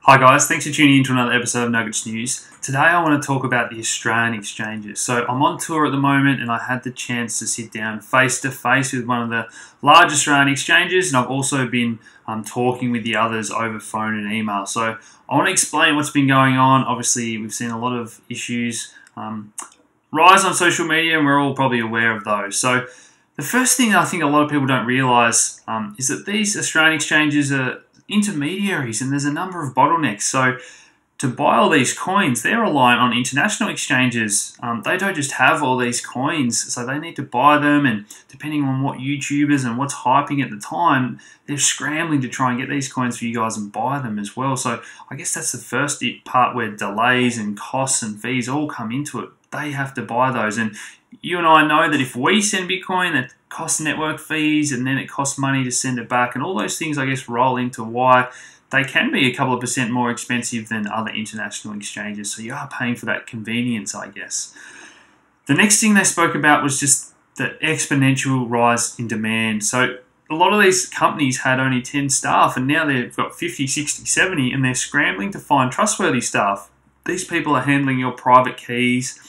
Hi guys, thanks for tuning in to another episode of Nuggets News. Today I want to talk about the Australian exchanges. So I'm on tour at the moment and I had the chance to sit down face to face with one of the large Australian exchanges, and I've also been talking with the others over phone and email. So I want to explain what's been going on. Obviously we've seen a lot of issues rise on social media and we're all probably aware of those. So the first thing I think a lot of people don't realise is that these Australian exchanges are intermediaries and there's a number of bottlenecks. So to buy all these coins, they're reliant on international exchanges. They don't just have all these coins, so they need to buy them, and depending on what YouTubers and what's hyping at the time, they're scrambling to try and get these coins for you guys and buy them as well. So I guess that's the first part where delays and costs and fees all come into it. They have to buy those, and you and I know that if we send Bitcoin, it costs network fees and then it costs money to send it back, and all those things I guess roll into why they can be a couple of percent more expensive than other international exchanges. So you are paying for that convenience, I guess. The next thing they spoke about was just the exponential rise in demand. So a lot of these companies had only 10 staff and now they've got 50, 60, 70, and they're scrambling to find trustworthy staff. These people are handling your private keys.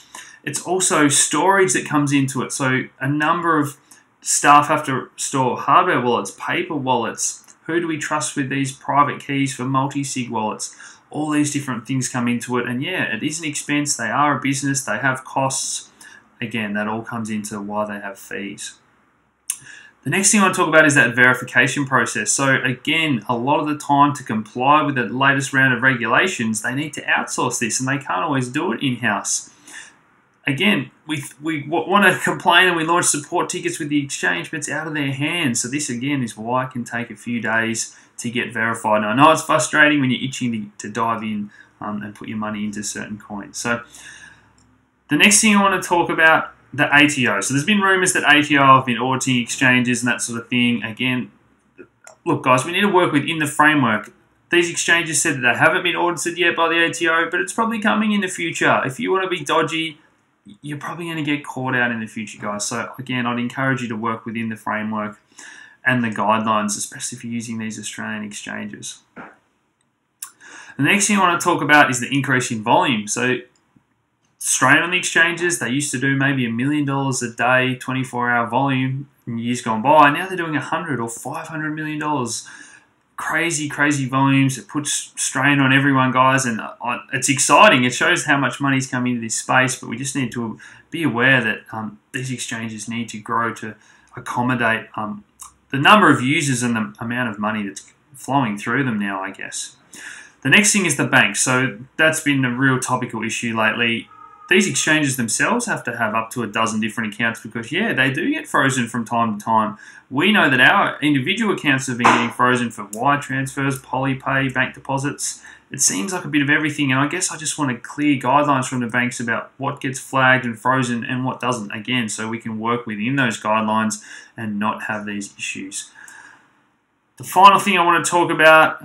It's also storage that comes into it. So a number of staff have to store hardware wallets, paper wallets. Who do we trust with these private keys for multi-sig wallets? All these different things come into it. And yeah, it is an expense. They are a business. They have costs. Again, that all comes into why they have fees. The next thing I want to talk about is that verification process. So again, a lot of the time to comply with the latest round of regulations, they need to outsource this and they can't always do it in-house. Again, we want to complain and we launch support tickets with the exchange, but it's out of their hands. So this, again, is why it can take a few days to get verified. And I know it's frustrating when you're itching to dive in and put your money into certain coins. So the next thing I want to talk about, the ATO. So there's been rumours that ATO have been auditing exchanges and that sort of thing. Again, look, guys, we need to work within the framework. These exchanges said that they haven't been audited yet by the ATO, but it's probably coming in the future. If you want to be dodgy, you're probably going to get caught out in the future, guys. So again, I'd encourage you to work within the framework and the guidelines, especially if you're using these Australian exchanges. The next thing I want to talk about is the increase in volume. So strain on the exchanges, they used to do maybe $1 million a day, 24-hour volume in years gone by. Now they're doing $100 or $500 million. Crazy volumes. It puts strain on everyone, guys, and it's exciting. It shows how much money's coming into this space, but we just need to be aware that these exchanges need to grow to accommodate the number of users and the amount of money that's flowing through them now, I guess. The next thing is the banks. So that's been a real topical issue lately. These exchanges themselves have to have up to a dozen different accounts because, yeah, they do get frozen from time to time. We know that our individual accounts have been getting frozen for wire transfers, polypay, bank deposits. It seems like a bit of everything, and I guess I just want clear guidelines from the banks about what gets flagged and frozen and what doesn't, again, so we can work within those guidelines and not have these issues. The final thing I want to talk about,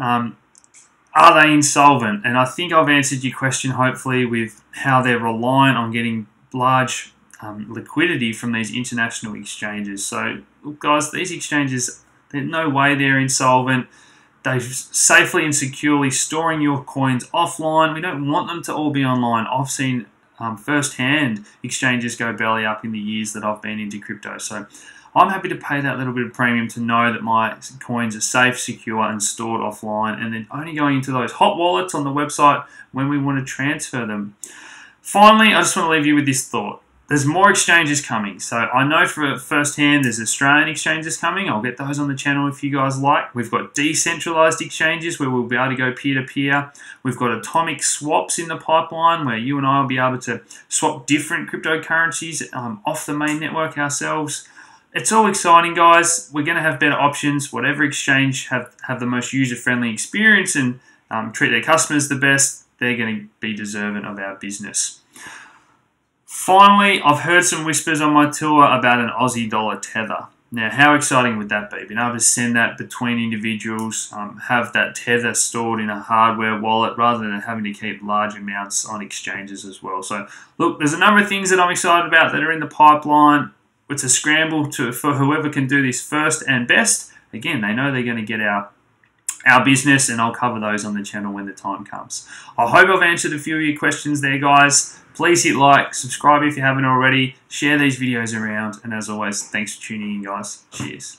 are they insolvent? And I think I've answered your question, hopefully, with how they're reliant on getting large liquidity from these international exchanges. So, look, guys, these exchanges, there's no way they're insolvent. They're safely and securely storing your coins offline. We don't want them to all be online. I've seen firsthand exchanges go belly up in the years that I've been into crypto. So I'm happy to pay that little bit of premium to know that my coins are safe, secure, and stored offline, and then only going into those hot wallets on the website when we want to transfer them. Finally, I just want to leave you with this thought. There's more exchanges coming. So I know for firsthand there's Australian exchanges coming. I'll get those on the channel if you guys like. We've got decentralized exchanges where we'll be able to go peer-to-peer. We've got atomic swaps in the pipeline where you and I will be able to swap different cryptocurrencies off the main network ourselves. It's all exciting, guys. We're going to have better options. Whatever exchange have the most user-friendly experience and treat their customers the best, they're going to be deserving of our business. Finally, I've heard some whispers on my tour about an Aussie dollar tether. Now, how exciting would that be? Being able to send that between individuals, have that tether stored in a hardware wallet rather than having to keep large amounts on exchanges as well. So, look, there's a number of things that I'm excited about that are in the pipeline. It's a scramble for whoever can do this first and best. Again, they know they're going to get our our business, and I'll cover those on the channel when the time comes. I hope I've answered a few of your questions there, guys. Please hit like, subscribe if you haven't already, share these videos around, and as always, thanks for tuning in, guys. Cheers.